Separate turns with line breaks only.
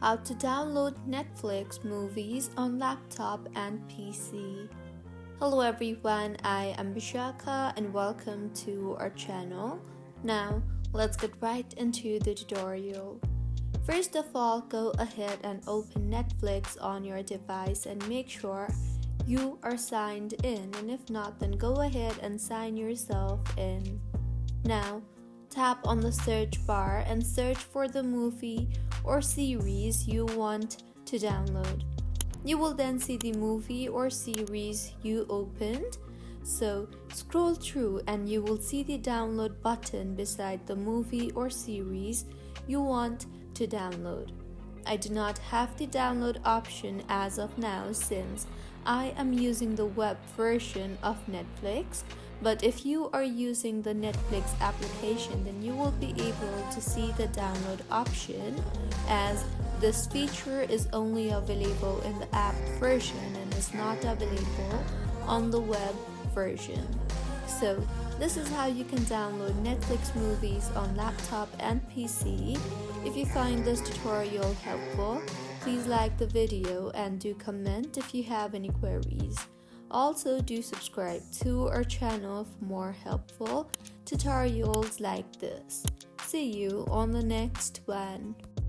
how to download Netflix movies on laptop and PC. Hello everyone, I am Bishaka and welcome to our channel. Now, let's get right into the tutorial. First of all, go ahead and open Netflix on your device and make sure you are signed in, and if not, then go ahead and sign yourself in. Now, tap on the search bar and search for the movie or series you want to download. You will then see the movie or series you opened. So scroll through and you will see the download button beside the movie or series you want to download. I do not have the download option as of now since I am using the web version of Netflix, but if you are using the Netflix application, then you will be able to see the download option, as this feature is only available in the app version and is not available on the web version. So this is how you can download Netflix movies on laptop and PC. If you find this tutorial helpful, please like the video and do comment if you have any queries. Also, do subscribe to our channel for more helpful tutorials like this. See you on the next one.